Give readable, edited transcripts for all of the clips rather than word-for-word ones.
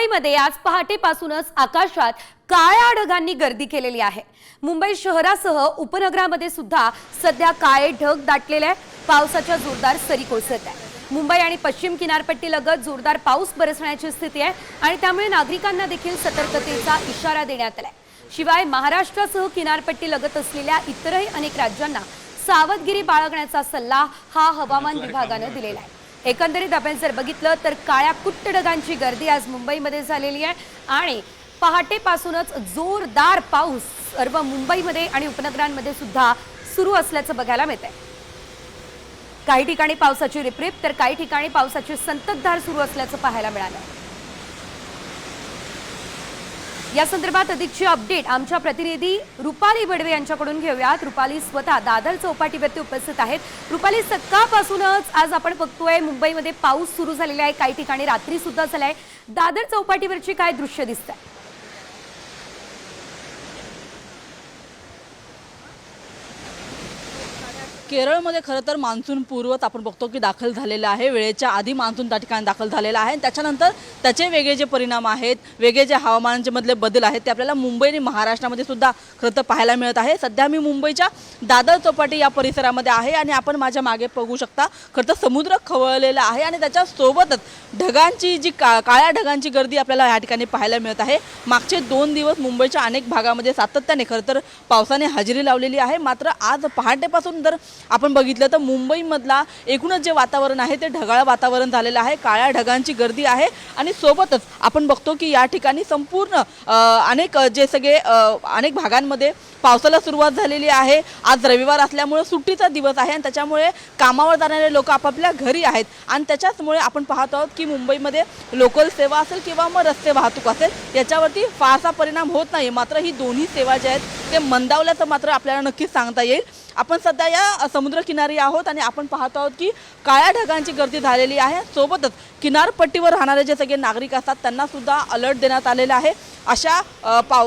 मुंबईमध्ये आज पहाटेपासूनच आकाशात काळ्या ढगांनी गर्दी केलेली आहे। मुंबई शहरासह उपनगरामध्ये सुद्धा सध्या काळे ढग दाटलेले आहे। पावसाच्या जोरदार सरी कोसळत आहे। मुंबई आणि पश्चिम किनारपट्टीलगत जोरदार पाऊस बरसण्याची स्थिती आहे आणि त्यामुळे नागरिकांना देखील सतर्कतेचा इशारा देण्यात आलाय। शिवाय महाराष्ट्रासह किनारपट्टीलगत असलेल्या इतरही अनेक राज्यांना सावधगिरी बाळगण्याचा सल्ला हा हवामान विभागाने दिलेला आहे। एकंदरीत आपण जर बघितलं तर काळ्या कुट्ट ढगांची गर्दी आज मुंबईमध्ये झालेली आहे आणि पहाटेपासूनच जोरदार पाऊस सर्व मुंबईमध्ये आणि उपनगरांमध्ये सुद्धा सुरू असल्याचं बघायला मिळतंय। काही ठिकाणी पावसाची रिपरिप तर काही ठिकाणी पावसाची संततधार सुरू असल्याचं पाहायला मिळालं। या संदर्भात अधिकची अपडेट आमच्या प्रतिनिधी रुपाली बडवे यांच्याकडून घेऊयात। रुपाली स्वतः दादर चौपाटीवरती उपस्थित आहेत। रुपाली, सकाळपासूनच आज आपण बघतोय मुंबईमध्ये पाऊस सुरू झालेला आहे, काही ठिकाणी रात्री सुद्धा झालाय। दादर चौपाटीवरची काय दृश्य दिसतंय? केरळमध्ये खरं तर मान्सून पूर्वच आपण बघतो की दाखल झालेला आहे। वेळेच्या आधी मान्सून त्या ठिकाणी दाखल झालेला आहे। त्याच्यानंतर त्याचे वेगळे जे परिणाम आहेत, वेगळे जे हवामानाचे मधले बदल आहेत ते आपल्याला मुंबई आणि महाराष्ट्रामध्ये सुद्धा खरं तर पाहायला मिळत आहे। सध्या मी मुंबईच्या दादर चौपाटी या परिसरामध्ये आहे आणि आपण माझ्या मागे बघू शकता खरं तर समुद्र खवळलेला आहे आणि त्याच्यासोबतच ढगांची जी काळ्या ढगांची गर्दी आपल्याला या ठिकाणी पाहायला मिळत आहे। मागचे 2 दिवस मुंबईच्या अनेक भागामध्ये सातत्याने खरं तर पावसाने हजेरी लावलेली आहे। मात्र आज पहाटेपासून जर आपण बघितलं तर मुंबईमधला एकूणच जे वातावरण आहे ते ढगाळ वातावरण झालेलं आहे। काळ्या ढगांची गर्दी आहे आणि सोबतच आपण बघतो की या ठिकाणी संपूर्ण अनेक भागांमध्ये पावसाला सुरुवात झालेली आहे। आज रविवार असल्यामुळे सुट्टीचा दिवस आहे आणि त्याच्यामुळे कामावर जाणारे लोक आपापल्या घरी आहेत आणि त्याच्यामुळे आपण पाहत आहोत की मुंबईमध्ये लोकल सेवा असेल किंवा मग रस्ते वाहतूक असेल याच्यावरती फारसा परिणाम होत नाही। मात्र ही दोन्ही सेवा ज्या आहेत ते मंदावल्याचं मात्र आपल्याला नक्कीच सांगता येईल। आपण सध्या या समुद्रकिनारी आहोत आणि आपण पाहत आहोत की काळ्या ढगांची गर्दी झालेली आहे। सोबतच किनारपट्टीवर राहणारे जे सगळे नागरिक असतात त्यांना सुद्धा अलर्ट देण्यात आलेला आहे। अशा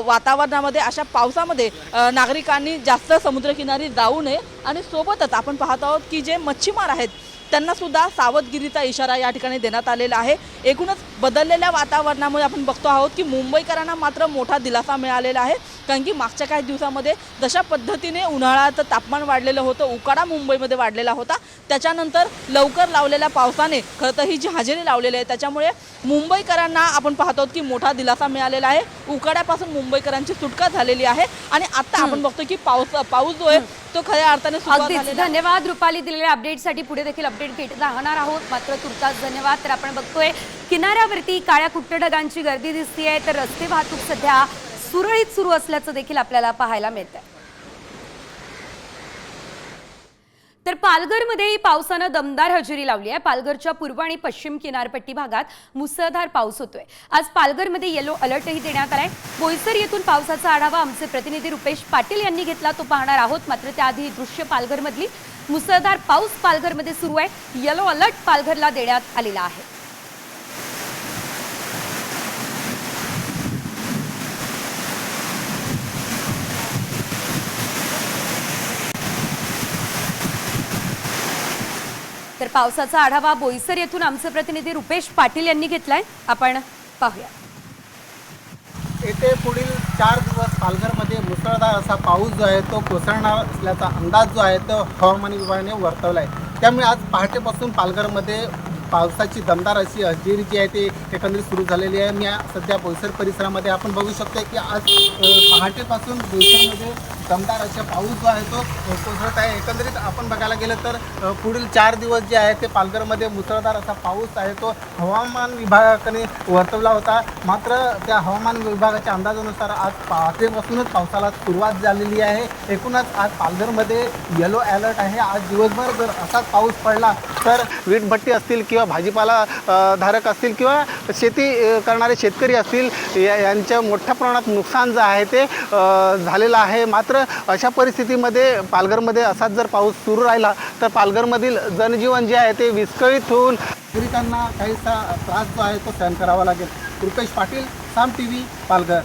वातावरणामध्ये, अशा पावसामध्ये नागरिकांनी जास्त समुद्रकिनारी जाऊ नये आणि सोबतच आपण पाहत आहोत की जे मच्छीमार आहेत त्यांना सुद्धा सावधगिरीचा इशारा या ठिकाणी देण्यात आलेला आहे। एकूणच बदललेल्या वातावरणामुळे आपण बघतो आहोत की मुंबईकरांना मात्र मोठा दिलासा मिळालेला आहे, कारण की मागच्या काही दिवसामध्ये जशा पद्धतीने उन्हाळ्याचं तापमान वाढलेलं होतं, उकाडा मुंबईमध्ये वाढलेला होता, त्याच्यानंतर लवकर लावलेल्या पावसाने खरं तर ही जी हजेरी लावलेली आहे त्याच्यामुळे मुंबईकरांना आपण पाहतो की मोठा दिलासा मिळालेला आहे। उकाड्यापासून मुंबईकरांची सुटका झालेली आहे आणि आता आपण बघतो की पाऊस जो आहे तो खऱ्या अर्थाने सुरुवात झालेला आहे। धन्यवाद रुपाली, दिलेल्या अपडेटसाठी। पुढे देखील अपडेट घेत राहणार आहोत, मात्र तुर्तास धन्यवाद। तर आपण बघतोय किनाऱ्यावरती काळ्या कुट्ट ढगांची गर्दी दिसतेय तर रस्ते वाहतूक सध्या सुरळीत सुरू असल्याचं देखील आपल्याला पाहायला मिळतंय। तर पालघरमध्ये पावसानं दमदार हजेरी लावली आहे। पालघरच्या पूर्व आणि पश्चिम किनारपट्टी भागात मुसळधार पाऊस होतोय। आज पालघरमध्ये येलो अलर्टही देण्यात आलाय। बोईसर येथून पावसाचा आढावा आमचे प्रतिनिधी रुपेश पाटील यांनी घेतला, तो पाहणार आहोत। मात्र त्याआधी दृश्य पालघरमधली मुसळधार पाऊस पालघरमध्ये सुरू आहे। येलो अलर्ट पालघरला देण्यात आलेला आहे। तर पावसाचा आढावा बोईसर येथून आमचे प्रतिनिधी रुपेश पाटील यांनी घेतलाय, आपण पाहूया। येथे पुढील 4 दिवस पालघरमध्ये मुसळधार असा पाऊस जो आहे तो कोसळणार असल्याचा अंदाज जो आहे तो हवामान विभागाने वर्तवला आहे। त्यामुळे आज पहाटेपासून पालघरमध्ये पावसाची दमदार अशी हजेरी जी आहे ती एकंदरीत सुरू झालेली आहे। मी सध्या बोईसर परिसरामध्ये आपण बघू शकतो की आज पहाटेपासून बोईसरमध्ये दमदार असा पाऊस जो आहे तो कोसळत आहे। एकंदरीत आपण बघायला गेलं तर पुढील 4 दिवस जे आहे ते पालघरमध्ये मुसळधार असा पाऊस आहे तो हवामान विभागाने वर्तवला होता। मात्र त्या हवामान विभागाच्या अंदाजानुसार आज पहाटेपासूनच पावसाला सुरुवात झालेली आहे। एकूणच आज पालघरमध्ये येलो अलर्ट आहे। आज दिवसभर जर असाच पाऊस पडला तर वीटभट्टी असतील किंवा भाजीपाला धारक असतील किंवा शेती करणारे शेतकरी असतील यांच्या मोठ्या प्रमाणात नुकसान जे आहे ते झालेलं आहे। मात्र अशा परिस्थितीमध्ये पालघरमध्ये असाच जर पाऊस सुरू राहिला तर पालघरमधील जनजीवन जे आहे ते विस्कळीत होऊन नागरिकांना काहीसा त्रास जो आहे तो सहन करावा लागेल। रुपेश पाटील, साम टीव्ही, पालघर।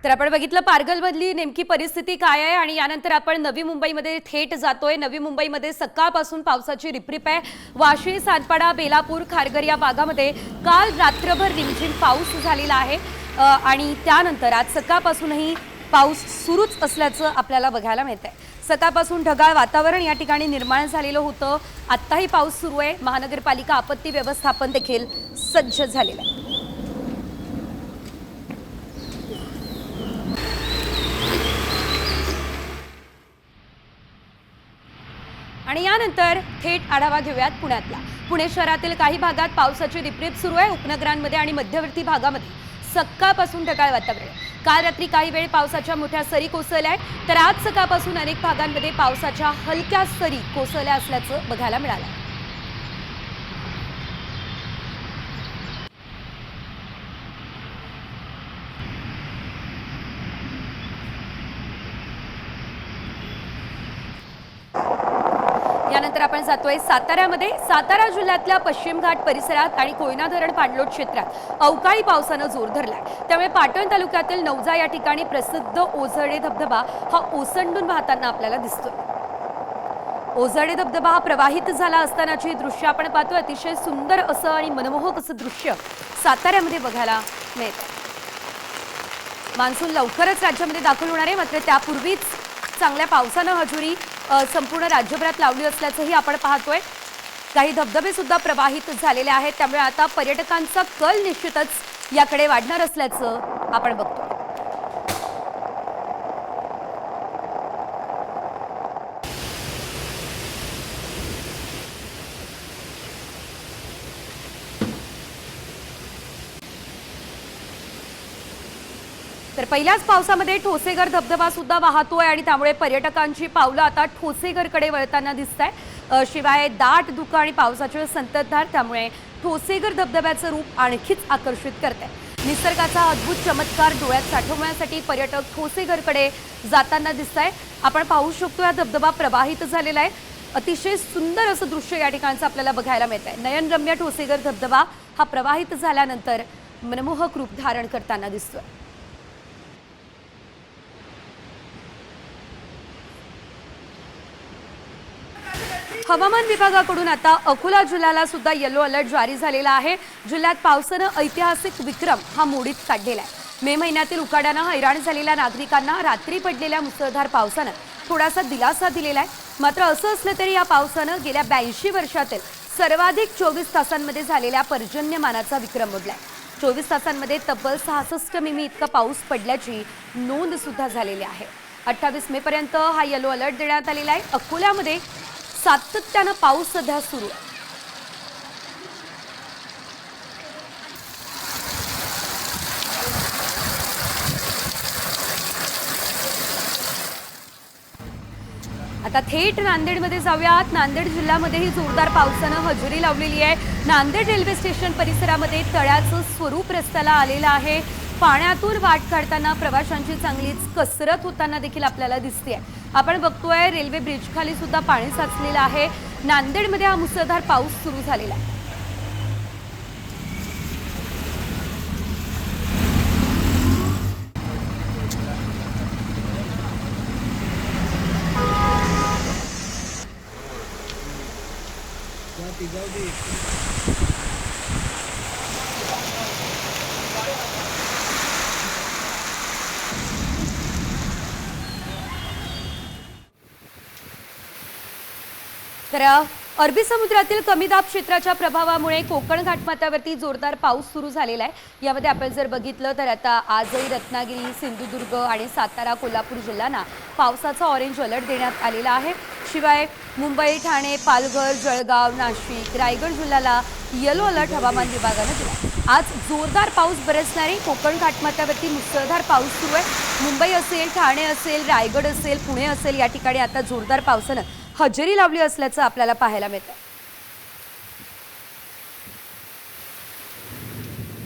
तर आपण बघितलं पारगलमधली नेमकी परिस्थिती काय आहे आणि यानंतर आपण नवी मुंबईमध्ये थेट जातोय। नवी मुंबईमध्ये सकाळपासून पावसाची रिपरिप आहे। वाशी, सातपाडा, बेलापूर, खारघर या भागामध्ये काल रात्रभर रिमझिम पाऊस झालेला आहे आणि त्यानंतर आज सकाळपासूनही पाऊस सुरूच असल्याचं आपल्याला बघायला मिळतंय। सकाळपासून ढगाळ वातावरण या ठिकाणी निर्माण झालेलं होतं। आत्ताही पाऊस सुरू आहे। महानगरपालिका आपत्ती व्यवस्थापन देखील सज्ज झालेलं आहे। आणि यानंतर थेट आढावा घेऊयात पुण्यातला। पुणे शहरातील काही भागात पावसाची रिपरिप सुरू आहे। उपनगरांमध्ये आणि मध्यवर्ती भागामध्ये सकाळपासून ढगाळ वातावरण। काल रात्री काही वेळ पावसाच्या मोठ्या सरी कोसळल्या तर आज सकाळपासून अनेक भागांमध्ये पावसाच्या हलक्या सरी कोसळल्या असल्याचं बघायला मिळालं। यानंतर आपण जातोय साताऱ्यामध्ये। सातारा जिल्ह्यातल्या पश्चिम घाट परिसरात आणि कोयना धरण पाणलोट क्षेत्रात अवकाळी पावसानं जोर धरलाय। त्यामुळे पाटण तालुक्यातील नवजा या ठिकाणी प्रसिद्ध ओझरडे धबधबा हा ओसंडून वाहताना आपल्याला दिसतोय। ओझरडे धबधबा हा प्रवाहित झाला असतानाची दृश्य आपण पाहतोय। अतिशय सुंदर असं आणि मनमोहक असं दृश्य साताऱ्यामध्ये बघायला मिळतंय। मान्सून लवकरच राज्यामध्ये दाखल होणार आहे, मात्र त्यापूर्वीच चांगल्या पावसानं हजेरी संपूर्ण राज्यभरात लावली असल्याचंही आपण पाहतोय। काही धबधबे सुद्धा प्रवाहित झालेले आहेत, त्यामुळे आता पर्यटकांचा कल निश्चितच याकडे वाढणार असल्याचं आपण बघतोय। तर पहिल्याच पावसामध्ये ठोसेघर धबधबा सुद्धा वाहतोय आणि त्यामुळे पर्यटकांची पावलं आता ठोसेघरकडे वळताना दिसताय। शिवाय दाट धुकं आणि पावसाची संततधार त्यामुळे ठोसेघर धबधब्याचं रूप आणखीच आकर्षित करतंय। निसर्गाचा अद्भुत चमत्कार डोळ्यात साठवण्यासाठी पर्यटक ठोसेघरकडे जाताना दिसताय। आपण पाहू शकतो हा धबधबा प्रवाहित झालेला आहे। अतिशय सुंदर असं दृश्य या ठिकाणचं आपल्याला बघायला मिळतंय। नयनरम्य ठोसेघर धबधबा हा प्रवाहित झाल्यानंतर मनमोहक रूप धारण करताना दिसतोय। हवामान विभागाकडून आता अकोला जिल्ह्याला सुद्धा येलो अलर्ट जारी झालेला आहे। जिल्ह्यात पावसानं ऐतिहासिक विक्रम हा मोडीत काढलेला आहे। मे महिन्यातील उकाड्यानं हैराण झालेल्या नागरिकांना रात्री पडलेल्या मुसळधार पावसानं थोडासा दिलासा दिलेला आहे। मात्र असं असलं तरी या पावसानं गेल्या 82 वर्षातील सर्वाधिक 24 तासांमध्ये झालेल्या पर्जन्यमानाचा विक्रम मोडलाय। 24 तासांमध्ये तब्बल 66 मिमी इतका पाऊस पडल्याची नोंद सुद्धा झालेली आहे। 28 मे पर्यंत हा येलो अलर्ट देण्यात आलेला आहे। अकोल्यामध्ये सातत्यानं पाऊस सध्या सुरू आहे। आता थेट नांदेडमध्ये जाऊयात। नांदेड जिल्ह्यामध्येही जोरदार पावसानं हजेरी लावलेली आहे। नांदेड रेल्वे स्टेशन परिसरामध्ये तळ्याचं स्वरूप रस्त्याला आलेलं आहे। पाण्यातून वाट काढताना प्रवाशांची चांगलीच कसरत होताना देखील आपल्याला दिसते। आपण बघतोय रेल्वे ब्रिज खाली सुद्धा पाणी साचलेलं आहे। नांदेडमध्ये हा मुसळधार पाऊस सुरू झालेला आहे। तर अरबी समुद्रातील कमी दाब क्षेत्राच्या प्रभावामुळे कोकण घाटमाथ्यावरती जोरदार पाऊस सुरू झालेला आहे। यामध्ये आपण जर बघितलं तर आता आजही रत्नागिरी, सिंधुदुर्ग आणि सातारा, कोल्हापूर जिल्ह्यांना पावसाचा ऑरेंज अलर्ट देण्यात आलेला आहे। शिवाय मुंबई, ठाणे, पालघर, जळगाव, नाशिक, रायगड जिल्ह्याला येलो अलर्ट हवामान विभागानं दिला। आज जोरदार पाऊस बरसणारी कोकण घाटमाथ्यावरती मुसळधार पाऊस सुरू आहे। मुंबई असेल, ठाणे असेल, रायगड असेल, पुणे असेल या ठिकाणी आता जोरदार पावसानं हजेरी लावली असल्याचं आपल्याला पाहायला मिळतं।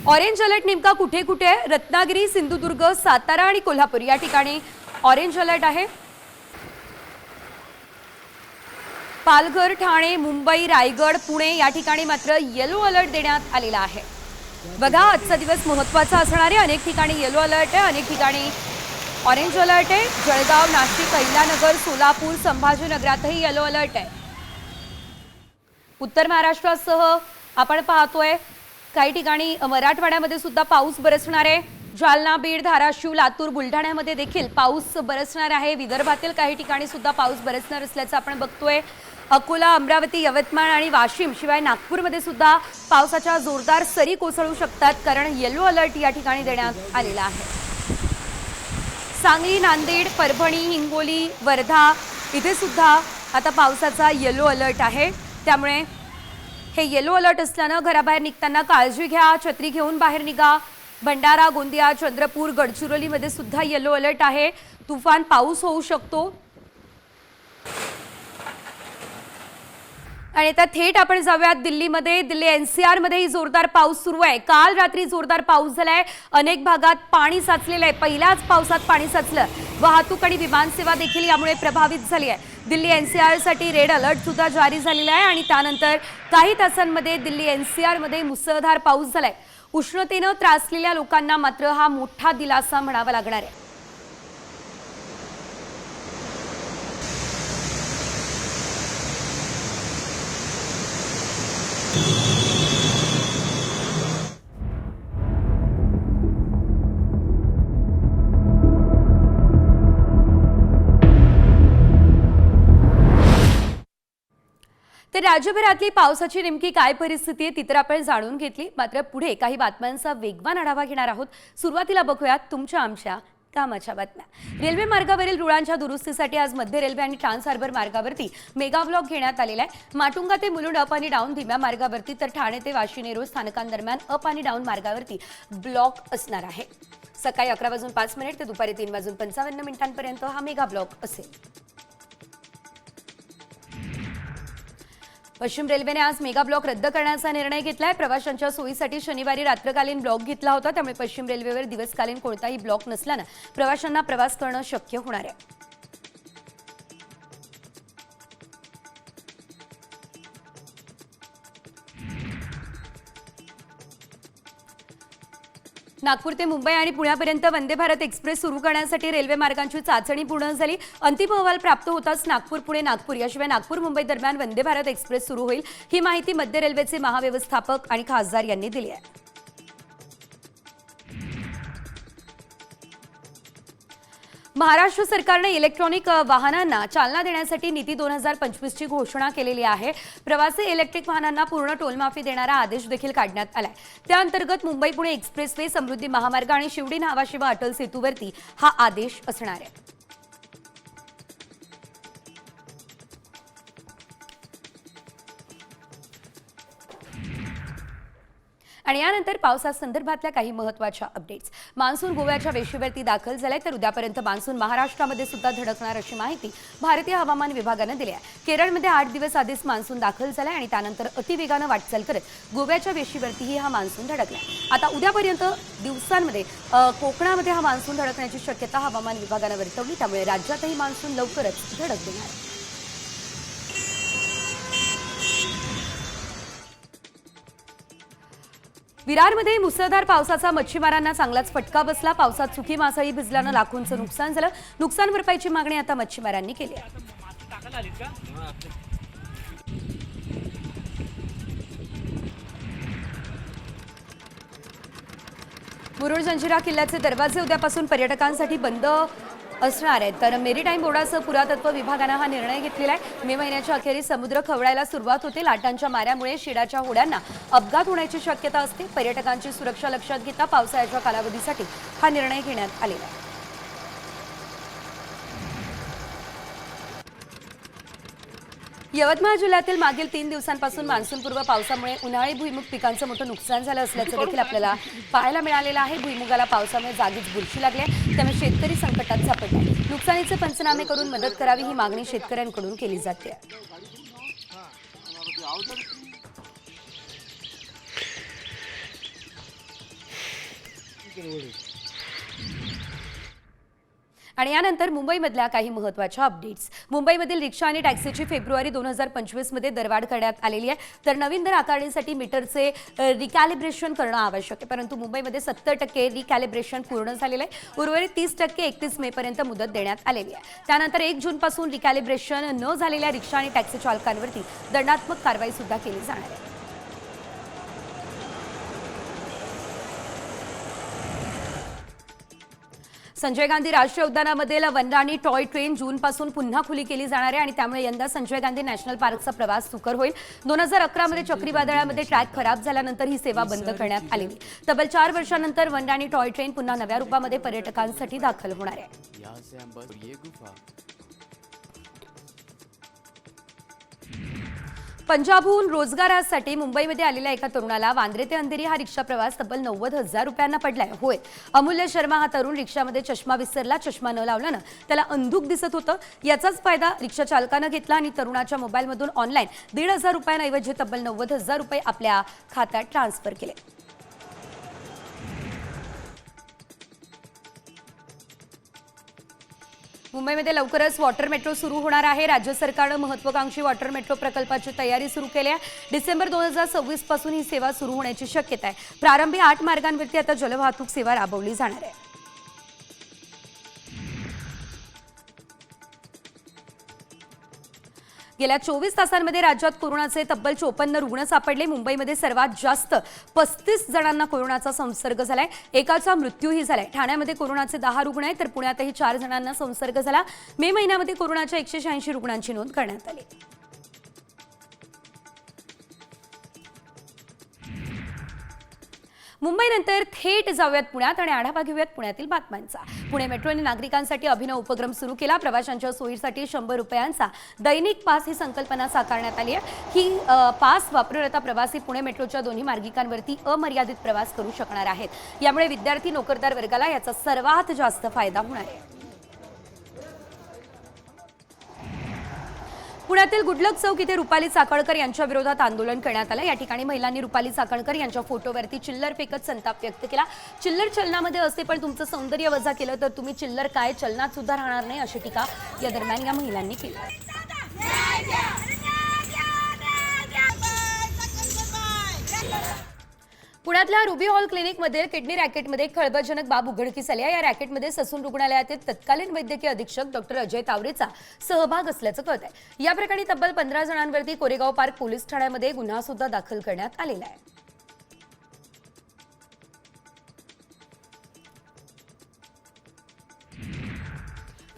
ऑरेंज अलर्ट नेमका कुठे कुठे आहे? रत्नागिरी, सिंधुदुर्ग, सातारा आणि कोल्हापूर या ठिकाणी ऑरेंज अलर्ट आहे। पालघर, ठाणे, मुंबई, रायगड, पुणे या ठिकाणी मात्र येलो अलर्ट देण्यात आलेला आहे। बघा आजचा दिवस महत्त्वाचा असणार आहे। अनेक ठिकाणी येलो अलर्ट आहे, अनेक ठिकाणी ऑरेंज अलर्ट आहे. जळगाव, नाशिक, अहिल्यानगर, सोलापूर, संभाजीनगरातही येलो अलर्ट आहे. उत्तर महाराष्ट्रासह आपण पाहतोय काही ठिकाणी मराठवाड्यामध्ये सुद्धा पाऊस बरसणार आहे. जालना, बीड, धाराशिव, लातूर, बुलढाण्यामध्ये देखील पाऊस बरसणार आहे. विदर्भातील काही ठिकाणी सुद्धा पाऊस बरसणार असल्याचं आपण बघतोय. अकोला, अमरावती, यवतमाळ आणि वाशिम शिवाय नागपूरमध्ये सुद्धा पावसाच्या जोरदार सरी कोसळू शकतात, कारण येलो अलर्ट या ठिकाणी देण्यात आलेला आहे. सांगली, नांदेड, परभणी, हिंगोली, वर्धा इथे सुद्धा आता पावसाचा येलो अलर्ट आहे. त्यामुळे हे येलो अलर्ट असल्यानं घराबाहेर निघताना काळजी घ्या, छत्री घेऊन बाहेर निघा. भंडारा, गोंदिया, चंद्रपूर, गडचिरोलीमध्ये सुद्धा येलो अलर्ट आहे. तुफान पाऊस होऊ शकतो. आणि आता थेट आपण जाऊयात दिल्लीमध्ये. दिल्ली NCR मध्येही जोरदार पाऊस सुरू आहे. काल रात्री जोरदार पाऊस झालाय. अनेक भागात पाणी साचलेलं आहे. पहिल्याच पावसात पाणी साचलं. वाहतूक आणि विमानसेवा देखील यामुळे प्रभावित झाली आहे. दिल्ली NCR साठी रेड अलर्ट सुद्धा जारी झालेला आहे आणि त्यानंतर काही तासांमध्ये दिल्ली NCR मध्ये मुसळधार पाऊस झालाय. उष्णतेनं त्रासलेल्या लोकांना मात्र हा मोठा दिलासा म्हणावा लागणार आहे. तर राज्यभरातली पावसाची नेमकी काय परिस्थिती आहे ती तर आपण जाणून घेतली. मात्र पुढे काही बातम्यांचा वेगवान आढावा घेणार आहोत. सुरुवातीला बघूयात तुमच्या आमच्या कामाच्या बातम्या. रेल्वे मार्गावरील रुळांच्या दुरुस्तीसाठी आज मध्य रेल्वे आणि ट्रान्स हार्बर मार्गावरती मेगा ब्लॉक घेण्यात आलेला आहे. माटुंगा ते मुलुंड अप आणि डाऊन धीम्या मार्गावरती, तर ठाणे ते वाशी नेरूळ स्थानकांदरम्यान अप आणि डाऊन मार्गावरती ब्लॉक असणार आहे. सकाळी 11:05 ते दुपारी 3:55 हा मेगा ब्लॉक असेल. पश्चिम रेल्वेने आज मेगा ब्लॉक रद्द करण्याचा निर्णय घेतलाय. प्रवाशांच्या सोयीसाठी शनिवारी रात्रकालीन ब्लॉक घेतला होता, त्यामुळे पश्चिम रेल्वेवर दिवसकालीन कोणताही ब्लॉक नसल्यानं प्रवाशांना प्रवास करणं शक्य होणार आहे. नागपूर ते मुंबई आणि पुण्यापर्यंत वंदे भारत एक्सप्रेस सुरू करण्यासाठी रेल्वे मार्गांची चाचणी पूर्ण झाली. अंतिम अहवाल प्राप्त होताच नागपूर पुणे नागपूर याशिवाय नागपूर मुंबई दरम्यान वंदे भारत एक्सप्रेस सुरू होईल. ही माहिती मध्य रेल्वेचे महाव्यवस्थापक आणि खासदार यांनी दिली आहे. महाराष्ट्र सरकारने इलेक्ट्रॉनिक वाहनांना चालना देण्यासाठी नीती 2025ची घोषणा केलेली आहे. प्रवासी इलेक्ट्रिक वाहनांना पूर्ण टोलमाफी देणारा आदेश देखील काढण्यात आलाय. त्या अंतर्गत मुंबई पुणे एक्सप्रेसवे, समृद्धी महामार्ग आणि शिवडी न्हावाशिवा अटल सेतूवरती हा आदेश असणार आहे. आणि यानंतर पावसासंदर्भातल्या काही महत्त्वाच्या अपडेट्स. मान्सून गोव्याच्या वेशीवरती दाखल झालाय, तर उद्यापर्यंत मान्सून महाराष्ट्रामध्ये सुद्धा धडकणार अशी माहिती भारतीय हवामान विभागानं दिली आहे. केरळमध्ये 8 दिवस आधीच मान्सून दाखल झालाय आणि त्यानंतर अतिवेगानं वाटचाल करत गोव्याच्या वेशीवरतीही हा मान्सून धडकलाय. आता उद्यापर्यंत दिवसांमध्ये कोकणामध्ये हा मान्सून धडकण्याची शक्यता हवामान विभागानं वर्तवली. त्यामुळे राज्यातही मान्सून लवकरच धडक देणार आहे. विरारमध्ये मुसळधार पावसाचा मच्छीमारांना चांगलाच फटका बसला. पावसात सुकी मासळी भिजल्यानं लाखोंचं नुकसान झालं. नुकसान भरपाईची मागणी आता मच्छीमारांनी केली आहे. मुरुड जंजिरा किल्ल्याचे दरवाजे उद्यापासून पर्यटकांसाठी बंद असणार आहेत. तर मेरीटाईम बोर्डासह पुरातत्व विभागानं हा निर्णय घेतलेला आहे. मे महिन्याच्या अखेरीस समुद्र खवळायला सुरुवात होते. लाटांच्या माऱ्यामुळे शिडाच्या होड्यांना अपघात होण्याची शक्यता असते. पर्यटकांची सुरक्षा लक्षात घेता पावसाळ्याच्या कालावधीसाठी हा निर्णय घेण्यात आलेला आहे. यवतमाळ जिल्ह्यातील मागील 3 दिवसांपासून मान्सूनपूर्व पावसामुळे उन्हाळी भुईमुग पिकांचं मोठं नुकसान झालं असल्याचं देखील आपल्याला पाहायला मिळालेलं आहे. भुईमुगाला पावसामुळे जागीच बुरशी लागली आहे, त्यामुळे शेतकरी संकटात सापडले. नुकसानीचे पंचनामे करून मदत करावी ही मागणी शेतकऱ्यांकडून केली जाते. आणि यानंतर मुंबईमधल्या काही महत्त्वाच्या अपडेट्स. मुंबईमधील रिक्षा आणि टॅक्सीची फेब्रुवारी 2025 मध्ये दरवाढ करण्यात आलेली आहे. तर नवीन दर आकारणीसाठी मीटरचे रिकॅलिब्रेशन करणं आवश्यक आहे, परंतु मुंबईमध्ये 70% रिकॅलिब्रेशन पूर्ण झालेलं आहे. उर्वरित 30% 31 मे पर्यंत मुदत देण्यात आलेली आहे. त्यानंतर 1 जूनपासून रिकॅलिब्रेशन न झालेल्या रिक्षा आणि टॅक्सी चालकांवरती दंडात्मक कारवाई सुद्धा केली जाणार आहे. संजय गांधी राष्ट्रीय उद्यानामधील वनराणी टॉय ट्रेन जूनपासून पुन्हा खुली केली जाणार आहे आणि त्यामुळे यंदा संजय गांधी नॅशनल पार्कचा प्रवास सुकर होईल. 2011 मध्ये चक्रीवादळामध्ये ट्रॅक खराब झाल्यानंतर ही सेवा बंद करण्यात आलेली. तब्बल 4 वर्षांनंतर वनराणी टॉय ट्रेन पुन्हा नव्या रूपामध्ये पर्यटकांसाठी दाखल होणार आहे. पंजाबहून रोजगारासाठी मुंबईमध्ये आलेल्या एका तरुणाला वांद्रे ते अंधेरी हा रिक्षा प्रवास तब्बल 90,000 रुपयांना पडलाय. होय, अमूल्य शर्मा हा तरुण रिक्षामध्ये चष्मा विसरला. चष्मा न लावल्यानं त्याला अंधुक दिसत होतं. याचाच फायदा रिक्षा चालकानं घेतला आणि तरुणाच्या मोबाईलमधून ऑनलाईन 1,500 रुपयांऐवजी तब्बल 90,000 रुपये आपल्या खात्यात ट्रान्सफर केले. मुंबईमध्ये लवकरच वॉटर मेट्रो सुरू होणार आहे. राज्य सरकारनं महत्त्वाकांक्षी वॉटर मेट्रो प्रकल्पाची तयारी सुरू केली आहे. डिसेंबर 2026 पासून ही सेवा सुरू होण्याची शक्यता आहे. प्रारंभी 8 मार्गांवरती आता जलवाहतूक सेवा राबवली जाणार आहे. गेल्या 24 तासांमध्ये राज्यात कोरोनाचे तब्बल 54 रुग्ण सापडले. मुंबईमध्ये सर्वात जास्त 35 जणांना कोरोनाचा संसर्ग झालाय. एकाचा मृत्यूही झालाय. ठाण्यामध्ये कोरोनाचे 10 रुग्ण आहेत, तर पुण्यातही 4 जणांना संसर्ग झाला. मे महिन्यामध्ये कोरोनाच्या 186 रुग्णांची नोंद करण्यात आली. मुंबईनंतर थेट जाऊयात पुण्यात आणि आढावा घेऊयात पुण्यातील बातम्यांचा. पुणे मेट्रोने नागरिकांसाठी अभिनव उपक्रम सुरू केला. प्रवाशांच्या सोयीसाठी 100 रुपयांचा दैनिक पास ही संकल्पना साकारण्यात आली आहे. ही पास वापरून आता प्रवासी पुणे मेट्रोच्या दोन्ही मार्गिकांवरती अमर्यादित प्रवास करू शकणार आहेत. यामुळे विद्यार्थी, नोकरदार वर्गाला याचा सर्वात जास्त फायदा होणार आहे. पुण्यातील गुडलक चौक इथे रुपाली चाकणकर यांच्या विरोधात आंदोलन करण्यात आलं. या ठिकाणी महिलांनी रुपाली चाकणकर यांच्या फोटोवरती चिल्लर फेकत संताप व्यक्त केला. चिल्लर चलनामध्ये असते, पण तुमचं सौंदर्य वजा केलं तर तुम्ही चिल्लर काय चलनात सुद्धा राहणार नाही, अशी टीका या दरम्यान या महिलांनी केली. पुण्यातल्या रुबी हॉल क्लिनिकमध्ये किडनी रॅकेटमध्ये एक खळबळजनक बाब उघडकीस आली आहे. या रॅकेटमध्ये ससून रुग्णालयातील तत्कालीन वैद्यकीय अधीक्षक डॉक्टर अजय तावरेचा सहभाग असल्याचं कळत आहे. या प्रकरणी तब्बल 15 जणांवरती कोरेगाव पार्क पोलीस ठाण्यामध्ये गुन्हा सुद्धा दाखल करण्यात आलेला आहे.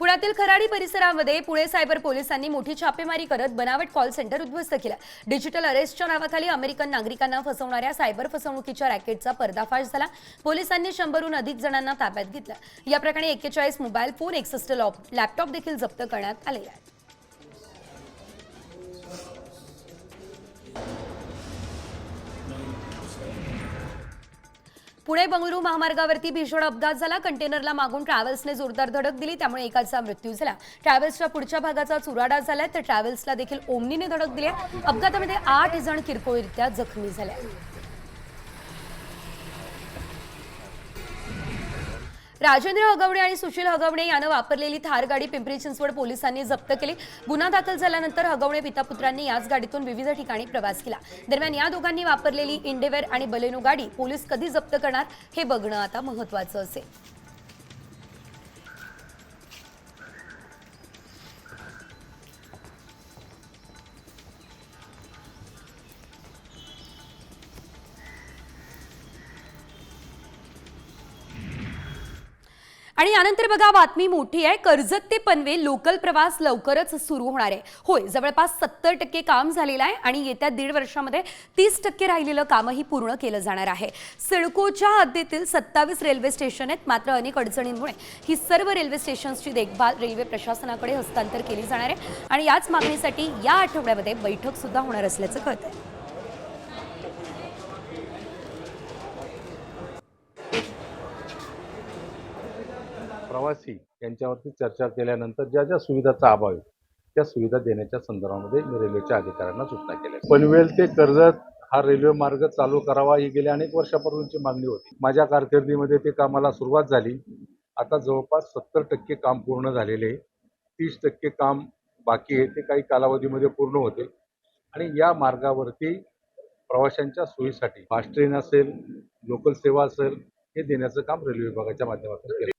पुण्यातील खराडी परिसरामध्ये पुणे सायबर पोलिसांनी मोठी छापेमारी करत बनावट कॉल सेंटर उद्ध्वस्त केला. डिजिटल अरेस्टच्या नावाखाली अमेरिकन नागरिकांना फसवणाऱ्या सायबर फसवणुकीच्या रॅकेटचा पर्दाफाश झाला. पोलिसांनी 100हून अधिक जणांना ताब्यात घेतलं. या प्रकरणी 41 मोबाईल फोन, 61 लॅपटॉप देखील जप्त करण्यात आले आहेत. पुणे बंगळुरू महामार्गावरती भीषण अपघात झाला. कंटेनरला मागून ट्रॅव्हल्सने जोरदार धडक दिली, त्यामुळे एकाचा मृत्यू झाला. ट्रॅव्हल्सच्या पुढच्या भागाचा चुराडा झालाय, तर ट्रॅव्हल्सला देखील ओमनीने धडक दिली. अपघातामध्ये 8 जण किरकोळरित्या जखमी झाले. राजेंद्र हगवणे आणि सुशील हगवणे यानं वापरलेली थार गाडी पिंपरी चिंचवड पोलिसांनी जप्त केली. गुन्हा दाखल झाल्यानंतर हगवणे पितापुत्रांनी याच गाडीतून विविध ठिकाणी प्रवास केला. दरम्यान या दोघांनी वापरलेली इंडेवर आणि बलेनो गाडी पोलीस कधी जप्त करणार हे बघणं आता महत्त्वाचं असेल. आणि यानंतर बघा, बातमी मोठी आहे. कर्जत ते पनवेल लोकल प्रवास लवकरच सुरू होणार आहे. होय, जवळपास 70% काम झालेलं आहे आणि येत्या 1.5 वर्षामध्ये 30% राहिलेलं कामही पूर्ण केलं जाणार आहे. सिडकोच्या हद्दीतील 27 रेल्वे स्टेशन आहेत, मात्र अनेक अडचणींमुळे ही सर्व रेल्वे स्टेशन्सची देखभाल रेल्वे प्रशासनाकडे हस्तांतर केली जाणार आहे आणि याच मागणीसाठी या आठवड्यामध्ये बैठक सुद्धा होणार असल्याचं कळतंय. प्रवासी यांच्यावरती चर्चा केल्यानंतर ज्या ज्या सुविधाचा अभाव आहे त्या सुविधा देण्याच्या संदर्भामध्ये मी रेल्वेच्या अधिकाऱ्यांना सूचना केल्या. पनवेल ते कर्जत हा रेल्वे मार्ग चालू करावा ही गेल्या अनेक वर्षापूर्वीची मागणी होती. माझ्या कारकिर्दीमध्ये ते कामाला सुरुवात झाली. आता जवळपास 70% काम पूर्ण झालेले आहे. 30% काम बाकी आहे, ते काही कालावधीमध्ये पूर्ण होते आणि या मार्गावरती प्रवाशांच्या सोयीसाठी फास्ट ट्रेन असेल, लोकल सेवा असेल, हे देण्याचं काम रेल्वे विभागाच्या माध्यमातून केलं.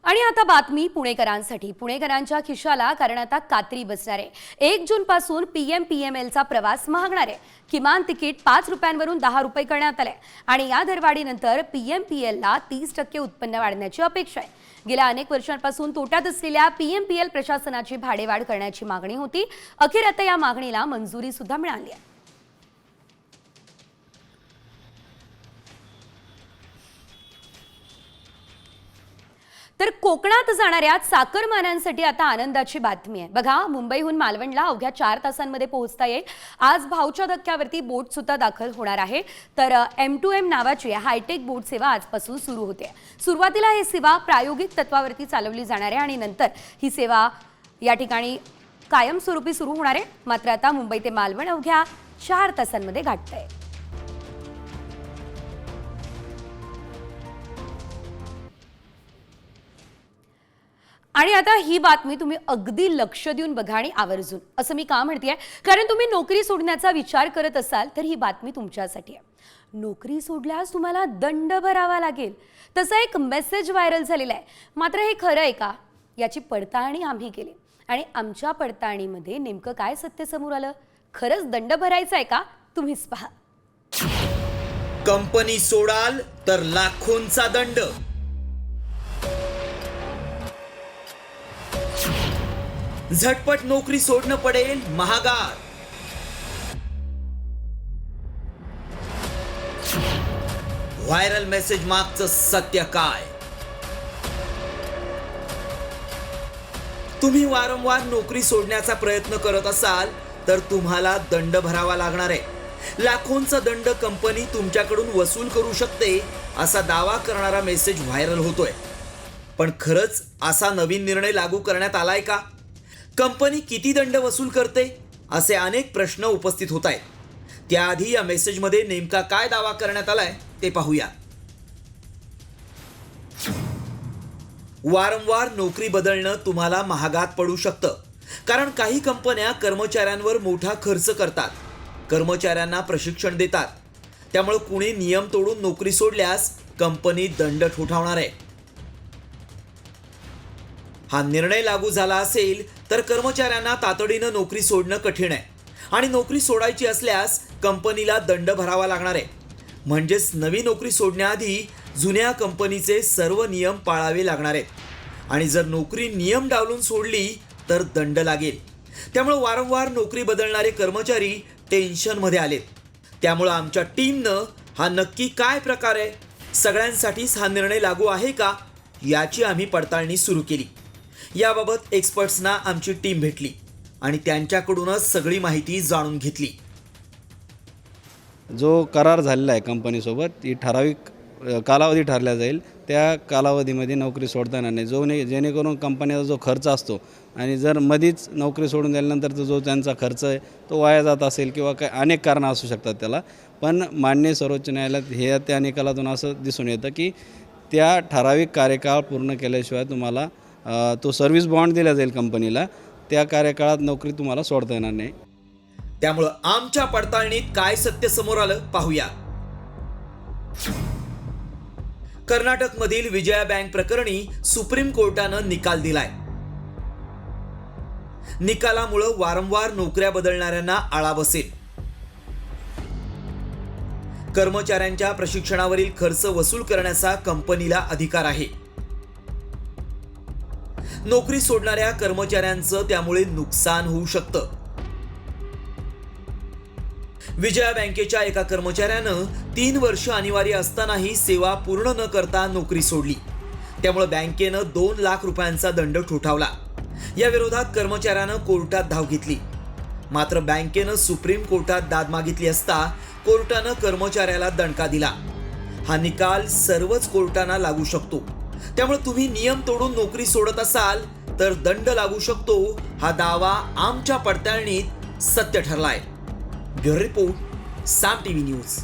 आणि आता बातमी पुणेकरांसाठी. पुणेकरांच्या खिशाला कारण आता कात्री बसणार आहे. 1 जून पासून PMPMLचा प्रवास महागणार आहे. किमान तिकीट 5 रुपयांवरून 10 रुपये करण्यात आलंय आणि या दरवाढीनंतर PMPLला 30% उत्पन्न वाढण्याची अपेक्षा आहे. गेल्या अनेक वर्षांपासून तोट्यात असलेल्या PMPL प्रशासनाची भाडेवाढ करण्याची मागणी होती. अखेर आता या मागणीला मंजुरी सुद्धा मिळाली आहे. तर कोकणात जाणाऱ्या चाकरमान्यांसाठी आता आनंदाची बातमी आहे. बघा, मुंबईहून मालवणला अवघ्या 4 तासांमध्ये पोहोचता येईल. आज भाऊच्या धक्क्यावरती बोट सुद्धा दाखल होणार आहे. तर M2M नावाची हायटेक बोट सेवा आजपासून सुरू होते. सुरुवातीला ही सेवा प्रायोगिक तत्वावरती चालवली जाणार आहे आणि नंतर ही सेवा या ठिकाणी कायमस्वरूपी सुरू होणार आहे. मात्र आता मुंबई ते मालवण अवघ्या 4 तासांमध्ये गाठतंय. आणि आता ही बातमी तुम्ही अगदी लक्ष देऊन बघा आणि आवर्जून. असं मी का म्हणतेय, कारण तुम्ही नोकरी सोडण्याचा विचार करत असाल तर ही बातमी तुमच्यासाठी आहे. नोकरी सोडल्यास तुम्हाला दंड भरावा लागेल, तसा एक मेसेज व्हायरल झालेला आहे. मात्र हे खरं आहे का, याची पडताळणी आम्ही केली आणि आमच्या पडताळणीमध्ये नेमकं काय सत्य समोर आलं. खरंच दंड भरायचा आहे का, तुम्हीच पहा. कंपनी सोडाल तर लाखोंचा दंड. झटपट नोकरी सोडणं पडेल महागात. व्हायरल मेसेज मागचं सत्य काय? तुम्ही वारंवार नोकरी सोडण्याचा प्रयत्न करत असाल तर तुम्हाला दंड भरावा लागणार आहे. लाखोंचा दंड कंपनी तुमच्याकडून वसूल करू शकते असा दावा करणारा मेसेज व्हायरल होतोय. पण खरंच असा नवीन निर्णय लागू करण्यात आलाय का? कंपनी किती दंड वसूल करते असे अनेक प्रश्न उपस्थित होत आहेत. त्याआधी या मेसेजमध्ये नेमका काय दावा करण्यात आलाय ते पाहूया. वारंवार नोकरी बदलणं तुम्हाला महागात पडू शकतं, कारण काही कंपन्या कर्मचाऱ्यांवर मोठा खर्च करतात, कर्मचाऱ्यांना प्रशिक्षण देतात. त्यामुळे कुणी नियम तोडून नोकरी सोडल्यास कंपनी दंड ठोठावणार आहे. हा निर्णय लागू झाला असेल तर कर्मचाऱ्यांना तातडीनं नोकरी सोडणं कठीण आहे आणि नोकरी सोडायची असल्यास कंपनीला दंड भरावा लागणार आहे. म्हणजेच नवी नोकरी सोडण्याआधी जुन्या कंपनीचे सर्व नियम पाळावे लागणार आहेत आणि जर नोकरी नियम डावलून सोडली तर दंड लागेल. त्यामुळे वारंवार नोकरी बदलणारे कर्मचारी टेन्शनमध्ये आलेत. त्यामुळे आमच्या टीमनं हा नक्की काय प्रकार आहे, सगळ्यांसाठीच हा निर्णय लागू आहे का, याची आम्ही पडताळणी सुरू केली. याबाबत एक्सपर्ट्सना आमची टीम भेटली आणि त्यांच्याकडूनच सगळी माहिती जाणून घेतली. जो करार झालेला आहे कंपनीसोबत, ती ठराविक कालावधी ठरला जाईल. त्या कालावधीमध्ये नोकरी सोडता येणार नाही. जेणेकरून कंपनीचा जो खर्च असतो आणि जर मधीच नोकरी सोडून दिल्यानंतर जो त्यांचा खर्च आहे तो वाया जात असेल किंवा काही अनेक कारणं असू शकतात त्याला. पण माननीय सर्वोच्च न्यायालयात हे त्या निकालातून असं दिसून येतं की त्या ठराविक कार्यकाळ पूर्ण केल्याशिवाय तुम्हाला तो सर्व्हिस बॉन्ड दिला जाईल कंपनीला. त्या कार्यकाळात नोकरी तुम्हाला सोडता येणार नाही. त्यामुळं आमच्या पडताळणीत काय सत्य समोर आलं पाहूया. कर्नाटकमधील विजया बँक प्रकरणी सुप्रीम कोर्टानं निकाल दिलाय. निकालामुळे वारंवार नोकऱ्या बदलणाऱ्यांना आळा बसेल. कर्मचाऱ्यांच्या प्रशिक्षणावरील खर्च वसूल करण्याचा कंपनीला अधिकार आहे. नोकरी सोडणाऱ्या कर्मचाऱ्यांचं त्यामुळे नुकसान होऊ शकतं. विजया बँकेच्या एका कर्मचाऱ्यानं 3 वर्ष अनिवार्य असतानाही सेवा पूर्ण न करता नोकरी सोडली. त्यामुळे बँकेनं 2 लाख रुपयांचा दंड ठोठावला. या विरोधात कर्मचाऱ्यानं कोर्टात धाव घेतली. मात्र बँकेनं सुप्रीम कोर्टात दाद मागितली असता कोर्टानं कर्मचाऱ्याला दणका दिला. हा निकाल सर्वच कोर्टांना लागू शकतो. त्यामुळे तुम्ही नियम तोडून नोकरी सोडत असाल तर दंड लागू शकतो. हा दावा आमच्या पडताळणीत सत्य ठरलाय. ब्युरो रिपोर्ट, साम टीव्ही न्यूज.